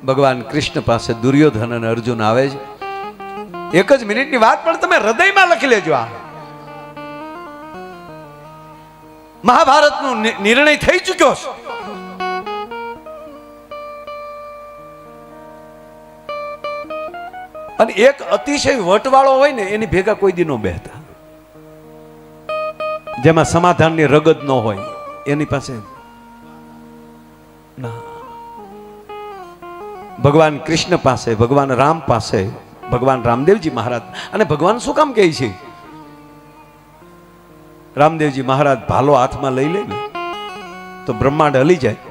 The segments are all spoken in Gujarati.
ભગવાન કૃષ્ણ પાસે દુર્યોધન અને અર્જુન આવે છે. એક જ મિનિટની વાત પણ તમે હૃદયમાં લખી લેજો. આ મહાભારતનો નિર્ણય થઈ ચુક્યો છે. અને એક અતિશય વટવાળો હોય ને એની ભેગા કોઈ દી નો બેહતા, જેમાં સમાધાનની રગત ન હોય એની પાસે ના. ભગવાન કૃષ્ણ પાસે, ભગવાન રામ પાસે, ભગવાન રામદેવજી મહારાજ. અને ભગવાન શું કામ કહે છે? રામદેવજી મહારાજ ભાલો હાથમાં લઈ લે ને તો બ્રહ્માંડ હલી જાય,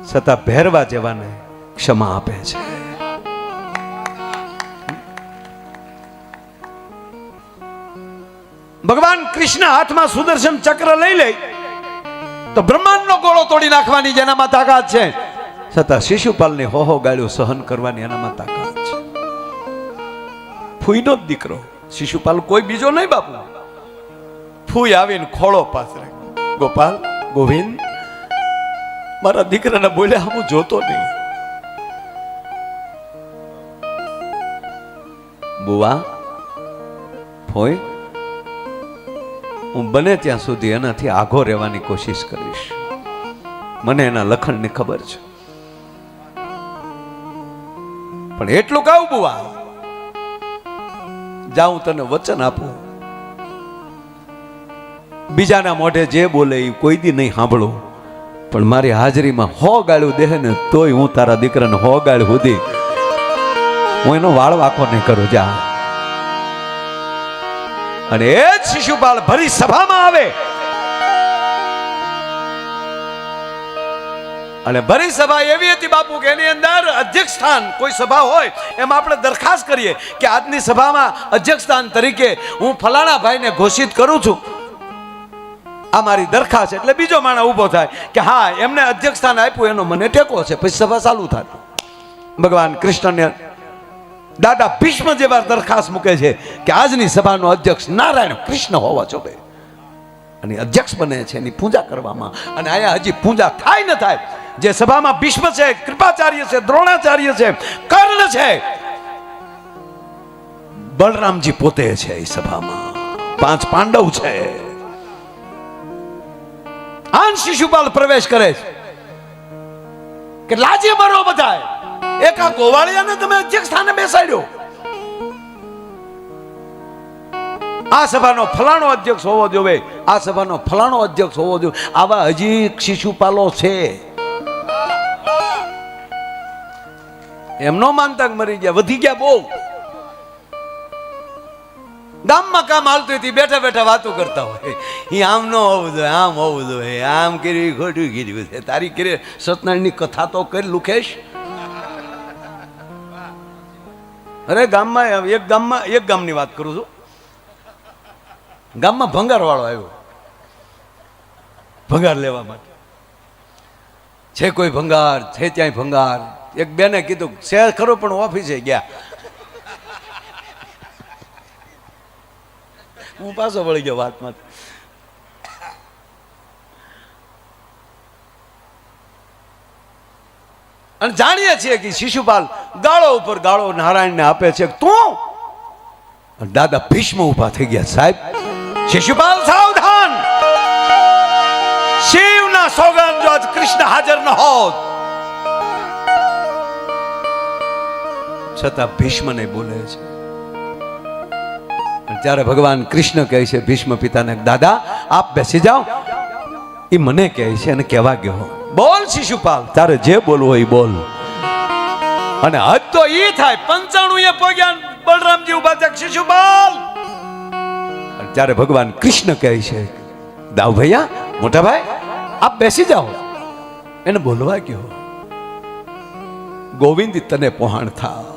છતાં ભેરવા જેવાને ક્ષમા આપે છે. ભગવાન કૃષ્ણ હાથમાં સુદર્શન ચક્ર લઈ લે તો બ્રહ્માંડનો ગોળો તોડી નાખવાની જેનામાં તાકાત છે, છતાં શિશુપાલની હોહો ગાળ્યો સહન કરવાની એનામાં તાકાત છે. ફૂઈનો જ દીકરો શિશુપાલ, કોઈ બીજો નહીં બાપુ. ફૂઈ આવીને ખોળો પાથરે, ગોપાલ, ગોવિંદ, મારા દીકરાને બોલ્યા હું જોતો નહીં. બુવા, ફોઈ, હું બને ત્યાં સુધી એનાથી આઘો રહેવાની કોશિશ કરીશ. મને એના લખણની ખબર છે. પણ એટલું કહું બુવા, જાઉં તને વચન આપું, બીજાના મોઢે જે બોલે એ કોઈ દી નહીં સાંભળું, પણ મારી હાજરીમાં 100 ગાળું દેહે ને તોય હું તારા દીકરાને 100 ગાળ સુધી હું એનો વાળ વાંકો નહીં કરું. જા. અને એ જ શિશુપાલ ભરી સભામાં આવે અને ભરી સભા એવી હતી બાપુ કે એની અંદર અધ્યક્ષ સ્થાન, કોઈ સભા હોય એમ આપણે દરખાસ્ત કરીએ કે આજની સભામાં અધ્યક્ષ સ્થાન તરીકે હું ફલાણા ભાઈને ઘોષિત કરું છું, આ મારી દરખાસ્ત. એટલે બીજો માણસ ઊભો થાય કે હા એમને અધ્યક્ષ સ્થાન આપ્યું એનો મને ટેકો છે, પછી સભા ચાલુ થાય. ભગવાન કૃષ્ણને દાદા ભીષ્મ જેવા દરખાસ્ત મૂકે છે કે આજની સભાનો અધ્યક્ષ નારાયણ કૃષ્ણ હોવા જોઈએ, અને અધ્યક્ષ બને છે એની પૂજા કરવામાં. અને અહીંયા હજી પૂજા થાય ન થાય, જે સભામાં ભીષ્મ છે, કૃપાચાર્ય છે, દ્રોણાચાર્ય છે, કર્ણ છે, બલરામજી પોતે છે એ સભામાં, 5 પાંડવ છે. આન શિશુપાલ પ્રવેશ કરે છે કે લાજે મરો બધાય, એક આ ગોવાળિયાને તમે અધ્યક્ષ સ્થાને બેસાડ્યો, આ સભાનો ફલાણો અધ્યક્ષ હોવો જોઈએ, આ સભાનો ફલાણો અધ્યક્ષ હોવો જોઈએ. આવા હજી શિશુપાલો છે. એમનો માનતા મરી ગયા, વધી ગયા બહુ. ગામમાં કામ હાલતું હતી, બેઠા બેઠા વાતો કરતા હોય, એ આમ ન હોવું જોઈએ, આમ હોવું જોઈએ, આમ કરી ખોટું કીધું છે, તારી કરી સત્યનારાયણની કથા તો કરી લુખેશ. અરે ગામમાં એક ગામની વાત કરું છું. ગામમાં ભંગાર વાળો આવ્યો ભંગાર લેવા માટે. છે કોઈ ભંગાર છે ત્યાંય ભંગાર. એક બેને કીધું છે ખરો, પણ ઓફિસે ગયા. હું પાછો વળી ગયો વાતમાં. અને જાણીએ છીએ કે શિશુપાલ ગાળો ઉપર ગાળો નારાયણને આપે છે. તું દાદા ભીષ્મ ઉભા થઈ ગયા. સાહેબ, શિશુપાલ સાવધાન, શિવના સોગંદ જો આજ કૃષ્ણ હાજર ન હોત, છતાં ભીષ્મને બોલે છે. ત્યારે ભગવાન કૃષ્ણ કહે છે ભીષ્મ પિતાને, દાદા આપ બેસી જાઓ. એ મને કહે છે અને કહેવા ગયો, બોલ શિશુપાલ, તારે જે બોલવું હોય બોલ. અને હદ તો ઈ થાય 95 એ પોગ્યા, બલરામજી ઉભા થયા, શિશુપાલ. ત્યારે ભગવાન કૃષ્ણ કહે છે, દાવ ભૈયા, મોટા ભાઈ આપ બેસી જાઓ. એને બોલવા ગયો, ગોવિંદ તને પહોંચ થાય,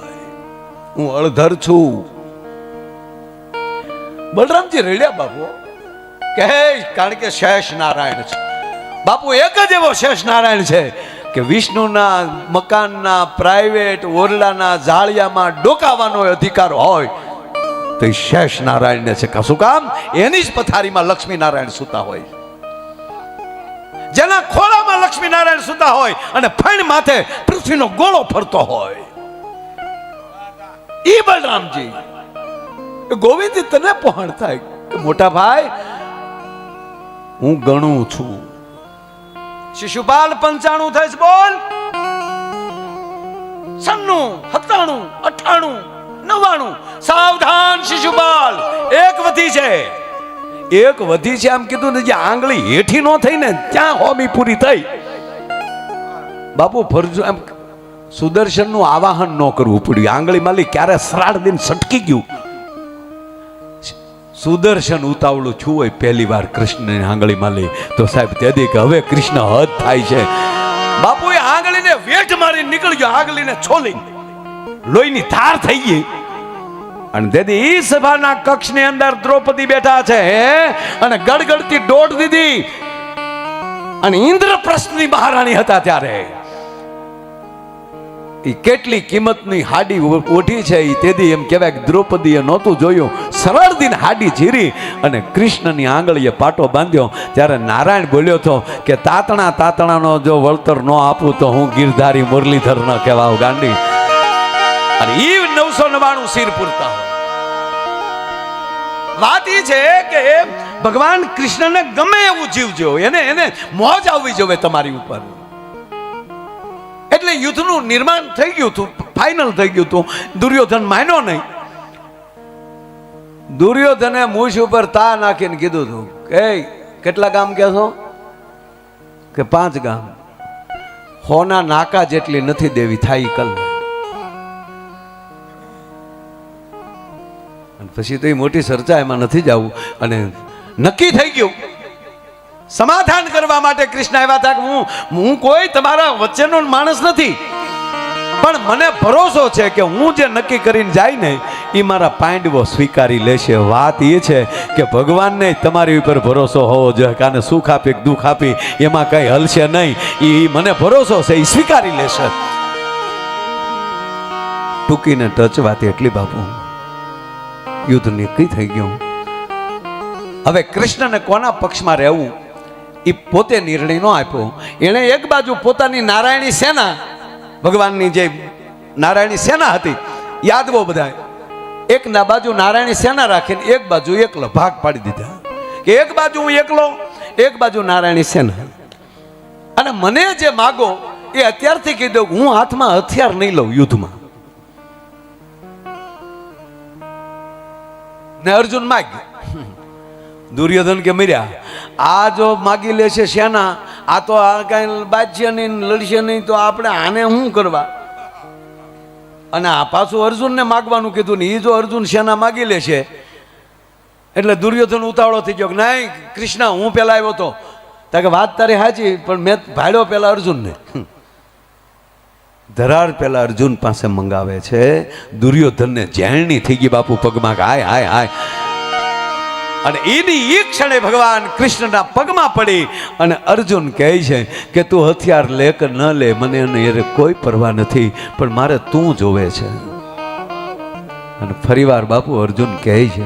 હું અળધર છું. બલરામજી રડ્યા બાપુ, કે કારણ કે શેષ નારાયણ છે બાપુ. એક જ એવો શેષ નારાયણ છે કે વિષ્ણુના મકાનના પ્રાઇવેટ ઓરડાના જાળિયામાં ડોકાવાનો અધિકાર હોય તો એ શેષ નારાયણને છે. શું કામ? એની જ પથારીમાં લક્ષ્મી નારાયણ સૂતા હોય, જેના ખોળામાં ખોળામાં લક્ષ્મી નારાયણ સુતા હોય અને ફણ માથે પૃથ્વીનો ગોળો ફરતો હોય. ઈ બલરામજી ગોવિંદ તને પહોંચ થાય કે મોટા ભાઈ હું ગણું છું. શિશુપાલ 95 થઈશ બોલ. 96, 97, 98, 99. સાવધાન શિશુપાલ, એક વધી છે. એક વધી છે આમ કીધું ને, જે આંગળી હેઠી નો થઈ ને ત્યાં હોમી પૂરી થઈ. બાપુ ફરજો એમ સુદર્શન નું આવાહન ન કરવું પડ્યું. આંગળી માલી ક્યારે શ્રાડ દિન સટકી ગયું. સુદર્શન ઉતાવળું છું હોય પહેલી વાર કૃષ્ણની આંગળી માલી તો સાહેબ તેથી કે હવે કૃષ્ણ હદ થાય છે. બાપુએ આંગળીને વેઠ મારી નીકળી ગયો, આંગળીને છોલી લોહીની ધાર થઈ ગઈ. અને તેથી ઈ સભાના કક્ષની અંદર દ્રૌપદી બેઠા છે અને ગડગડતી દોડ દીધી. અને ઇન્દ્રપ્રસ્થની મહારાણી હતા ત્યારે ઈ કેટલી કિંમતની હાડી ઓઢી છે. ઈ તેથી એમ કહેવાય કે દ્રૌપદીએ નહોતું જોયું. સરળ દિન હાડી ચીરી અને કૃષ્ણની આંગળીએ પાટો બાંધ્યો. ત્યારે નારાયણ બોલ્યો હતો કે તાતણાનો જો વળતર ન આપું તો હું ગીરધારી મુરલીધર ન કહેવાઉં ગાંડી. અને ઈ 999 શિર પૂરતા હોય. વાત એ છે કે ભગવાન કૃષ્ણને ગમે એવું જીવજો, એને મોજ આવવી જોઈએ તમારી ઉપર. એટલે યુદ્ધનું નિર્માણ થઈ ગયું હતું, ફાઇનલ થઈ ગયું હતું. દુર્યોધન માન્યો નહીં. દુર્યોધને મૂછ ઉપર તા નાખીને કીધું હતું કે કેટલા ગામ કહેશો? કે 5 ગામ. હોના નાકા જેટલી નથી દેવી થાય કલ. પછી તો એ મોટી ચર્ચા, એમાં નથી જવું. અને નક્કી થઈ ગયું. સમાધાન કરવા માટે કૃષ્ણ આવ્યા હતા કે હું કોઈ તમારા વચ્ચેનો માણસ નથી, પણ મને ભરોસો છે કે હું જે નક્કી કરીને જાય ને એ મારા પાંડવો સ્વીકારી લેશે. વાત એ છે કે ભગવાનને તમારી ઉપર ભરોસો હોવો જોઈએ. કાને સુખ આપી દુઃખ આપી એમાં કઈ હલશે નહીં. એ મને ભરોસો છે, એ સ્વીકારી લેશે. ટૂંકીને ટચ વાત એટલી બાપુ, યુદ્ધ નક્કી થઈ ગયું. હવે કૃષ્ણને કોના પક્ષમાં રહેવું એ પોતે નિર્ણય નો આપ્યો. એણે એક બાજુ પોતાની નારાયણી સેના, ભગવાનની જે નારાયણી સેના હતી, યાદવો બધા, એક ના બાજુ નારાયણી સેના રાખીને એક બાજુ એકલો ભાગ પાડી દીધા કે એક બાજુ હું એકલો, એક બાજુ નારાયણી સેના. અને મને જે માગો એ અત્યારથી કહી દઉં, હું હાથમાં હથિયાર નહીં લઉં યુદ્ધમાં. ને અર્જુન માગ, દુર્યોધન કે મર્યા આ જો માગી લેશે સેના, આ તો આ કઈ બાજશે નહીં, લડશે નહીં, તો આપણે આને શું કરવા? અને આ પાછું અર્જુનને માગવાનું કીધું ને, એ જો અર્જુન સેના માગી લેશે એટલે દુર્યોધન ઉતાવળો થઈ ગયો કે નહીં કૃષ્ણ હું પેલા આવ્યો તો. કે વાત તારી સાચી, પણ મેં ભાડ્યો પેલા અર્જુનને. ધરાર પેલા અર્જુન પાસે મંગાવે છે. દુર્યોધનને જેણની થઈ ગઈ બાપુ પગમાં, હાય હાય હાય. અને એની એક ક્ષણે ભગવાન કૃષ્ણના પગમાં પડી અને અર્જુન કહે છે કે તું હથિયાર લે કે ન લે મને એને કોઈ પરવા નથી, પણ મારે તું જોવે છે. અને ફરીવાર બાપુ અર્જુન કહે છે,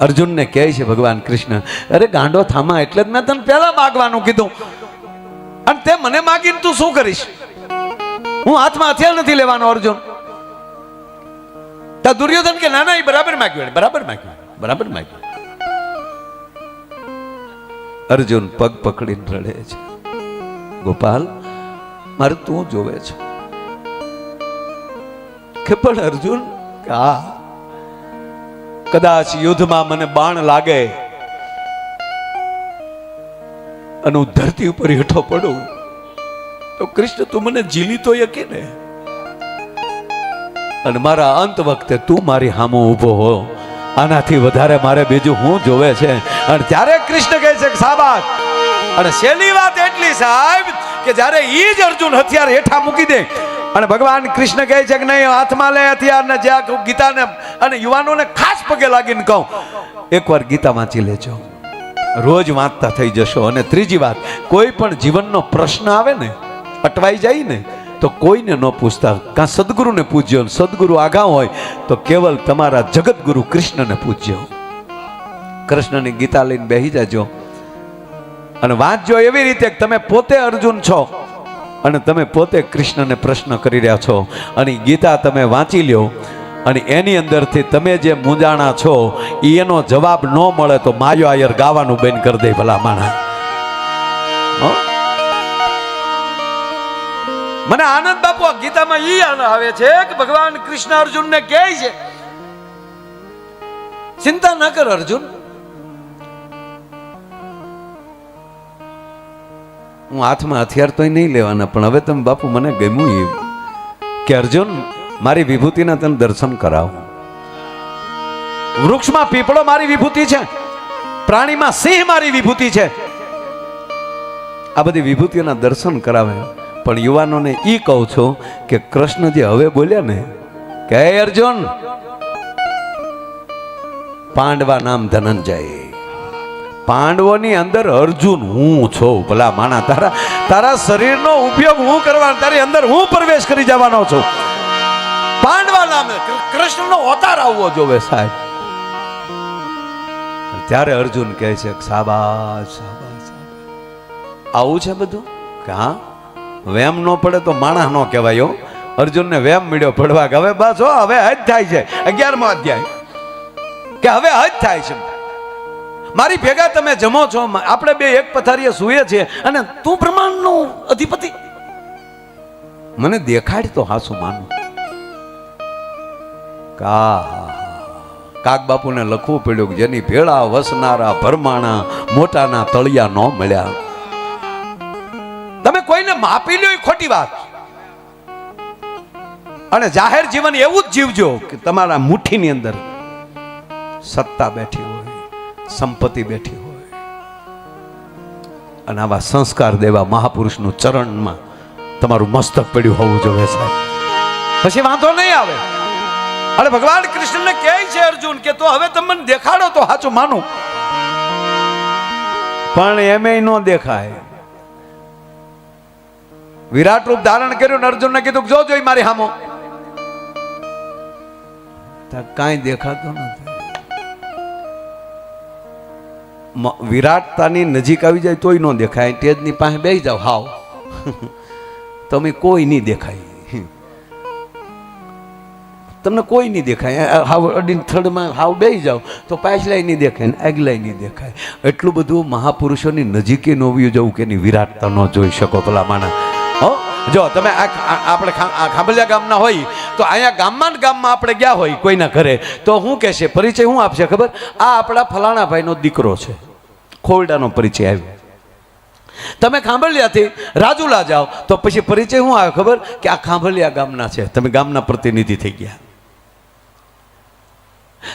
અર્જુનને કહે છે ભગવાન કૃષ્ણ, અરે ગાંડો થામા, એટલે જ મેં તને પહેલા માગવાનું કીધું અને તે મને માગીને તું શું કરીશ? હું હાથમાં હથિયાર નથી લેવાનો અર્જુન. તા દુર્યોધન કે ના ના એ બરાબર માગ્યું, બરાબર માગ્યું, બરાબર માગ્યું. અર્જુન પગ પકડીને રડે છે, ગોપાલ મારે તું જોવે છે. કે પણ અર્જુન, કદાચ યુદ્ધમાં મને બાણ લાગે અને હું ધરતી ઉપર હેઠો પડું તો કૃષ્ણ તું મને જીલી તો યકે ને, અને મારા અંત વખતે તું મારી સામે ઊભો હો. આનાથી વધારે મારે બીજું હું જોવે છે? અને ત્યારે કૃષ્ણ કહે છે કે સાબાસ. અને છેલ્લી વાત એટલી સાહેબ કે જ્યારે ઈ જ અર્જુન હથિયાર હેઠા મૂકી દે અને ભગવાન કૃષ્ણ કહે છે કે નહીં હાથમાં લે હથિયાર ને જ્યાં ગીતાને અને યુવાનોને ખાસ પગે લાગીને કહું, એકવાર ગીતા વાંચી લેજો, રોજ વાંચતા થઈ જશો. અને ત્રીજી વાત, કોઈ પણ જીવનનો પ્રશ્ન આવે ને, અટવાઈ જાય ને, તો કોઈને ન પૂછતા, કાં સદગુરુને પૂજ્યો, સદગુરુ આઘા હોય તો કેવલ તમારા જગતગુરુ કૃષ્ણને પૂજ્યો. કૃષ્ણની ગીતા લઈને બેસી જાજો અને વાંચજો એવી રીતે કે તમે પોતે અર્જુન છો અને તમે પોતે કૃષ્ણને પ્રશ્ન કરી રહ્યા છો, અને ગીતા તમે વાંચી લ્યો અને એની અંદરથી તમે જે મૂંઝાણા છો એનો જવાબ ન મળે તો માયો આયર ગાવાનું બંધ કરી દે ભલા માણા. મને આનંદ બાપુ આ ગીતામાં ઈ આવે છે કે ભગવાન કૃષ્ણ અર્જુનને કહે છે, ચિંતા ન કર અર્જુન, હું હાથમાં હથિયાર તો નહીં લેવાના, પણ હવે તમે બાપુ મને ગમ્યું એમ કે અર્જુન મારી વિભૂતિના તને દર્શન કરાવ. વૃક્ષમાં પીપળો મારી વિભૂતિ છે, પ્રાણીમાં સિંહ મારી વિભૂતિ છે. આ બધી વિભૂતિઓના દર્શન કરાવે. પણ યુવાનોને ઈ કહું છું કે કૃષ્ણ જે હવે બોલ્યા ને કે અર્જુન પાંડવા નામ ધનંજય, પાંડવોની અંદર અર્જુન હું છું. ભલા માણા તારા શરીરનો ઉપયોગ હું કરવાનો, તારી અંદર હું પ્રવેશ કરી જવાનો છું. પાંડવા નામ કૃષ્ણનો અવતાર આવવો જોવે સાહેબ. ત્યારે અર્જુન કહે છે શાબાશ શાબાશ, આવું છે બધું કે હા વેમ ન પડે તો માણસ ન કહેવાય. અર્જુનને વેમ મળ્યો પડવા કે હવે બસ હવે હજ થાય છે. 11મો અધ્યાય કે હવે હજ થાય છે. મારી ભેગા તમે જમો છો, આપણે બે એક પથારીએ સૂઈએ છીએ અને તું બ્રહ્માંડનો અધિપતિ, મને દેખાડ તો હાસું માનું. કાક બાપુને લખવું પડ્યું કે જેની ભેળા વસનારા ભરમાણા મોટાના તળિયા ન મળ્યા. તમે કોઈને માપી લ્યો એ ખોટી વાત. અને જાહેર જીવન એવું જ જીવજો કે તમારા મુઠ્ઠીની અંદર સત્તા બેઠી હોય, સંપત્તિ બેઠી હોય, અને આવા સંસ્કાર દેવા મહાપુરુષનું ચરણમાં તમારું મસ્તક પડ્યું હોવું જોઈએ સાહેબ, પછી વાંધો નહીં આવે. અને ભગવાન કૃષ્ણને કહે છે અર્જુન કે તો હવે તમે મને દેખાડો તો સાચું માનું. પણ એમે ન દેખાય. વિરાટ રૂપ ધારણ કર્યું ને અર્જુનને કીધું જો જોઈ મારી હામો, કાંઈ દેખાતું નથી. વિરાટતાની નજીક આવી જાય તોય ન દેખાય. તેજની પાસે બેસી જાવ હાવ તમે કોઈ નહીં દેખાય, તમને કોઈ નહીં દેખાય. હાવ અડીને થડમાં હાવ બેસી જાવ તો પાછલાય નહીં દેખાય ને આગલાય નહીં દેખાય. એટલું બધું મહાપુરુષોની નજીકે ન આવ્યું જવું કે એની વિરાટતા ન જોઈ શકો પેલા માણા. જો તમે આપણે ખાંભલિયા ગામના હોય તો અહીંયા ગામમાં આપણે ગયા હોય કોઈના ઘરે તો શું કહેશે, પરિચય શું આપશે ખબર? આ આપણા ફલાણા ભાઈનો દીકરો છે. ખોરડાનો પરિચય આવ્યો. તમે ખાંભલિયાથી રાજુલા જાઓ તો પછી પરિચય શું આવે ખબર? કે આ ખાંભલિયા ગામના છે, તમે ગામના પ્રતિનિધિ થઈ ગયા.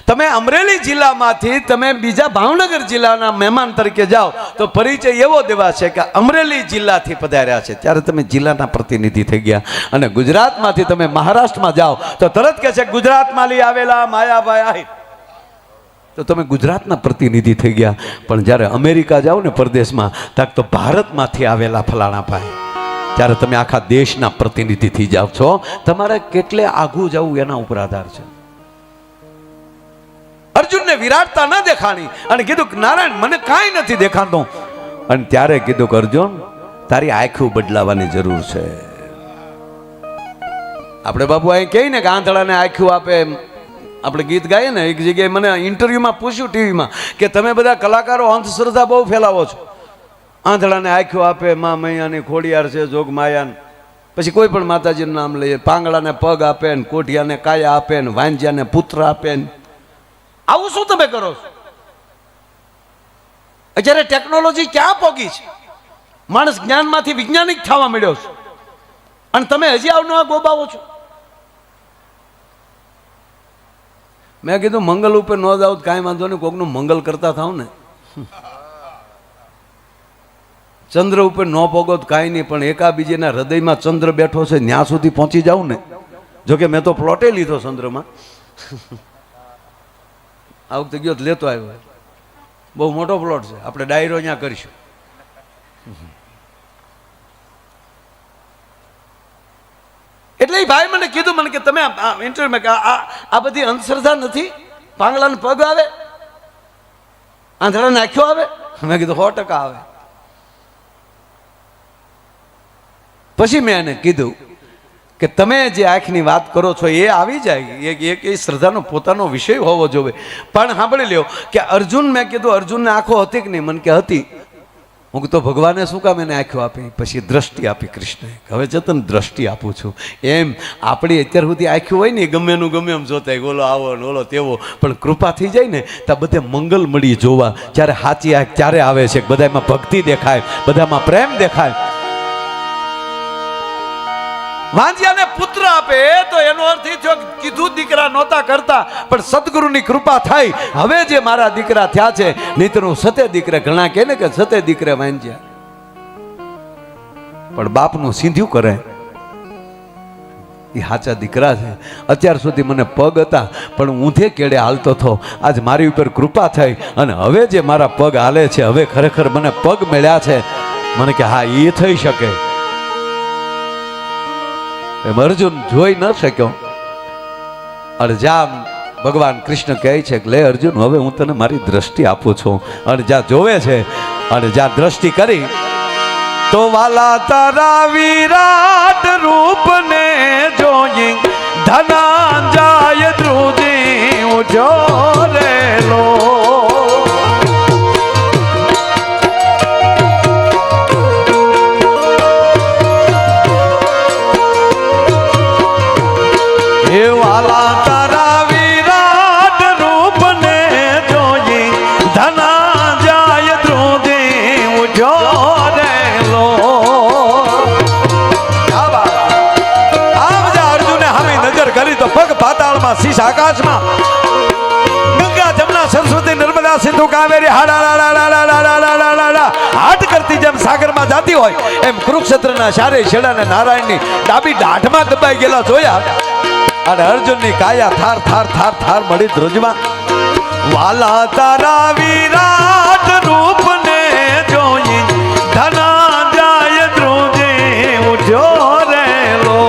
તમે અમરેલી જિલ્લામાંથી તમે બીજા ભાવનગર જિલ્લાના મહેમાન તરીકે જાઓ તો પરિચય એવો દેવા છે કે અમરેલી જિલ્લાથી પધાર્યા છે, ત્યારે તમે જિલ્લાના પ્રતિનિધિ થઈ ગયા. અને ગુજરાતમાંથી તમે મહારાષ્ટ્રમાં જાઓ તો તરત કહે છે ગુજરાતમાં લઈ આવેલા માયાભાઈ, તો તમે ગુજરાતના પ્રતિનિધિ થઈ ગયા. પણ જ્યારે અમેરિકા જાઓ ને પરદેશમાં તાક તો ભારતમાંથી આવેલા ફલાણા ભાઈ, ત્યારે તમે આખા દેશના પ્રતિનિધિ થઈ જાઓ છો. તમારે કેટલે આઘું જવું એના ઉપર આધાર છે. અર્જુનને વિરાટતા ન દેખાણી અને કીધું કે નારાયણ મને કાંઈ નથી દેખાતું. અને ત્યારે કીધું કે અર્જુન તારી આંખો બદલાવાની જરૂર છે. આપણે બાપુ અહીં કહીએ ને કે આંધળાને આંખો આપે, આપણે ગીત ગાઈએ ને એક જગ્યાએ મને ઇન્ટરવ્યુમાં પૂછ્યું ટીવીમાં કે તમે બધા કલાકારો અંધશ્રદ્ધા બહુ ફેલાવો છો, આંધળાને આંખો આપે, મા મૈયાની ખોડિયાર છે, જોગ માયાન, પછી કોઈ પણ માતાજીનું નામ લઈએ, પાંગડાને પગ આપે ને કોઠિયાને કાયા આપે ને વાંજ્યાને પુત્ર આપે ને, આવું શું તમે કરો છો? અત્યારે ટેકનોલોજી ક્યાં પહોંચી છે? માણસ જ્ઞાનમાંથી વૈજ્ઞાનિક થવા મળ્યો છે અને તમે હજી આવનો આ ગોબાવો છો. મેં કીધું મંગલ ઉપર ન જાવ કાંઈ વાંધો નહીં, કોકનું મંગલ કરતા થાવ ને. ચંદ્ર ઉપર ન પોગો તો કાંઈ નહીં, પણ એકાબીજીના હૃદયમાં ચંદ્ર બેઠો છે ત્યાં સુધી પહોંચી જાવ ને. જોકે મેં તો પ્લોટે લીધો ચંદ્રમાં, આ વખતે ગયો લેતો આવ્યો. બહુ મોટો પ્લોટ છે, આપણે ડાયરો અહીંયા કરીશું. એટલે ભાઈ મને કીધું મને કે તમે ઇન્ટરવ્યુમાં આ બધી અંધશ્રદ્ધા નથી? પાંગલાને પગ આવે, આંધળાને આંખો આવે? મેં કીધું 100% આવે. પછી મેં એને કીધું કે તમે જે આંખની વાત કરો છો એ આવી જાય, એ શ્રદ્ધાનો પોતાનો વિષય હોવો જોઈએ. પણ સાંભળી લ્યો કે અર્જુન, મેં કીધું અર્જુનને આંખો હતી કે નહીં? મને કે હતી. હું તો ભગવાને શું કામ એને આંખો આપી? પછી દ્રષ્ટિ આપી કૃષ્ણએ. હવે જો તને દ્રષ્ટિ આપું છું. એમ આપણી અત્યાર સુધી આંખો હોય ને ગમેનું ગમે એમ જોતા હોય, ઓલો આવો ને ઓલો તેવો, પણ કૃપા થઈ જાય ને તો બધે મંગલ મળી જોવા. જ્યારે સાચી આંખ ત્યારે આવે છે, બધામાં ભક્તિ દેખાય, બધામાં પ્રેમ દેખાય. વાંજિયાને પુત્ર આપે તો એનો અર્થ એ થયો કીધું દીકરા નહોતા કરતા, પણ સદગુરુની કૃપા થઈ. હવે જે મારા દીકરા થયા છે, નીતરું સતે દીકરે, ઘણા કહે ને કે સતે દીકરે વાંજ્યા, પણ બાપનું સીધ્યું કરે એ સાચા દીકરા છે. અત્યાર સુધી મને પગ હતા પણ ઊંધે કેડે હાલતો હતો, આજ મારી ઉપર કૃપા થઈ અને હવે જે મારા પગ હાલે છે, હવે ખરેખર મને પગ મળ્યા છે. મને કે હા એ થઈ શકે. એમ અર્જુન જોઈ ન શક્યો. અને જ્યાં ભગવાન કૃષ્ણ કહે છે કે લે અર્જુન, હવે હું તને મારી દ્રષ્ટિ આપું છું. અને જ્યાં જોવે છે અને જ્યાં દ્રષ્ટિ કરી તો વાલા તારા વિરાટ રૂપને જોઈ ધનંજય ધ્રુજી ઉજો રેલો. હે વાલા તારા વિરાટ રૂપને જોઈ ધનંજય ધ્રુજી ઉજો રેલો. આમ જા અર્જુને હામી નજર કરી તો પગ પાતાળમાં, શીશ આકાશમાં, ગંગા જમના સરસ્વતી નર્મદા સિંધુ કાવેરી હાટ કરતી જેમ સાગરમાં જાતી હોય એમ કુરુક્ષેત્રના ચારે છેડાને નારાયણની ડાબી દાઢમાં દબાઈ ગયેલા જોયા. અને અર્જુનની કાયા થાર થાર થાર થાર મળી ધ્રુજમાં. વાલા તારા વિરાટ રૂપને જોઈ ધનંજય ધ્રુજી ઉઠ્યો રેલો.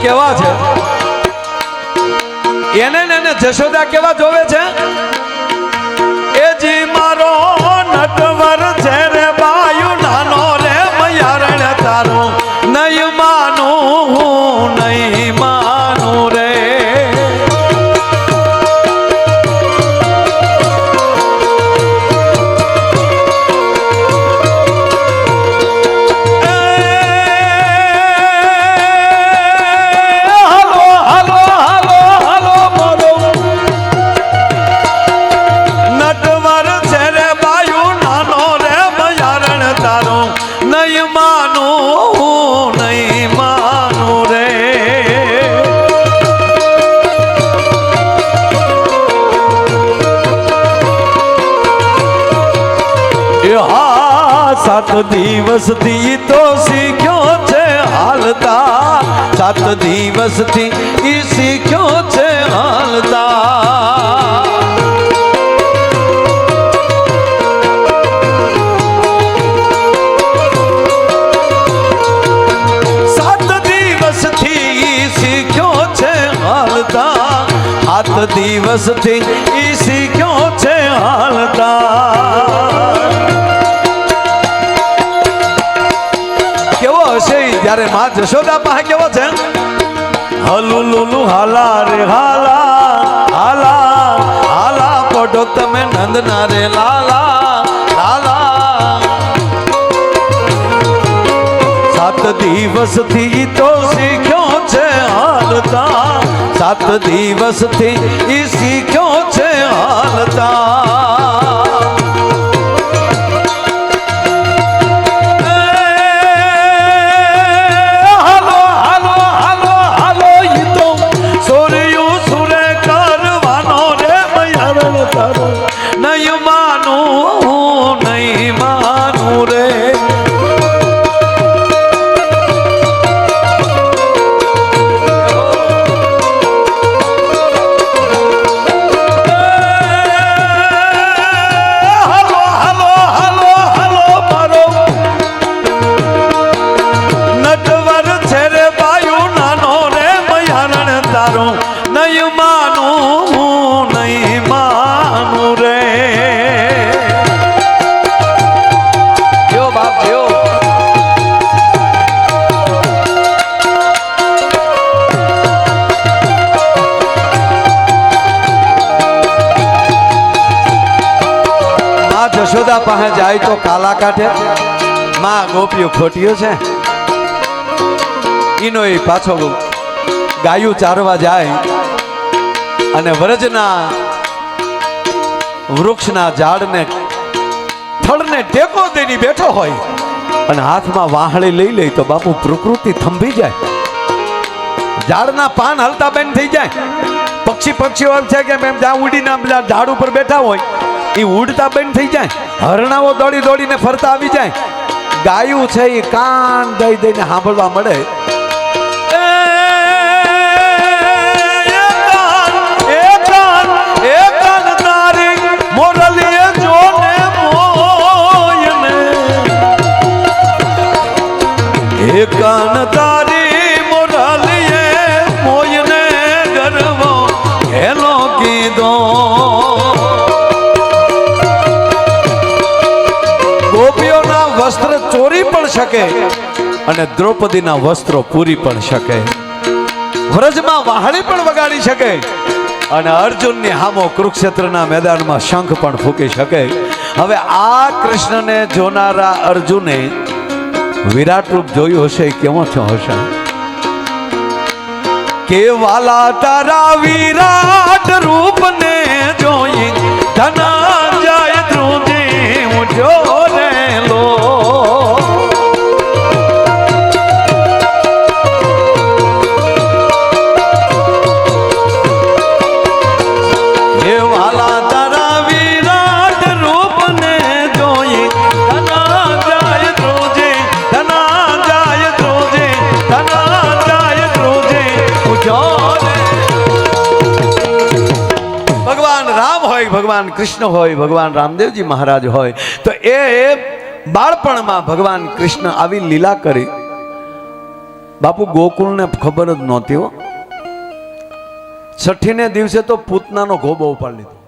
કેવા છે એને ને જશોદા કેવા જોવે છે? એ જી મારો નટવર છે રે બાયુ નાનો રે મયારણ તારું નહીં માનું, હું નહીં માનું રે. સાત દિવસથી તો શીખ્યો છે હાલતા, 7 દિવસથી ઈ શીખ્યો છે હાલતા. દિવસથી ઈ શીખ્યો છે હાલતા. કેવો હશે જ્યારે માં જશોદા પાસે કેવો છે? હલુલુલુ હાલા રે હાલા હાલા હાલા પડો તમે નંદના રે લાલા લાલા. 7 દિવસથી તો શીખ્યો છે હાલતા, 7 દિવસથી ઈ શીખ્યો છે હાલતા. હાલો હાલો હાલો હાલો ઈ તો સોર્યું સુરે કરવાનો રે મયારણ તારું નહીં માનું નહીં માનું રે યશોદા પાસે જાય તો કાલા કાઢે માં ગોપીઓ ખોટીઓ છે ઈનો એ પાછો ગાયું ચારવા જાય અને વરજના વૃક્ષના ઝાડને થડને ટેકો દઈને બેઠો હોય અને હાથમાં વાહળી લઈ લે તો બાપુ પ્રકૃતિ થંભી જાય ઝાડના પાન હલતા બંધ થઈ જાય પક્ષીઓ એમ છે કે એમ જ્યાં ઉડીને બધા ઝાડ ઉપર બેઠા હોય એ ઉડતા બંધ થઈ જાય હરણાઓ દોડી દોડીને ફરતા આવી જાય ગાયું છે એ કાન દઈ દઈને સાંભળવા મળે કાન તારી મોરલીએ મોયને ગરવો હેલો કીધો ગોપીઓના વસ્ત્ર ચોરી પણ શકે અને દ્રૌપદીના વસ્ત્રો પૂરી પણ શકે વ્રજમાં વાહણી પણ વગાડી શકે અને અર્જુનની હામો કુરુક્ષેત્રના મેદાનમાં શંખ પણ ફૂંકી શકે હવે આ કૃષ્ણને જોનારા અર્જુને વિરાટ રૂપ જોયું હશે કેવો થયો હશે કે વાલા તારા વિરાટ રૂપને જોઈ ધનંજય ધ્રુજી ઉઠ્યો રેલો હે વાલા તારા વિરાટ રૂપને જોઈ ભગવાન કૃષ્ણ હોય ભગવાન રામદેવજી મહારાજ હોય તો એ બાળપણમાં ભગવાન કૃષ્ણ આવી લીલા કરી બાપુ ગોકુળને ખબર જ નહોતી હો છઠ્ઠીને દિવસે તો પૂતનાનો ગોબો ઉપાડી લીધો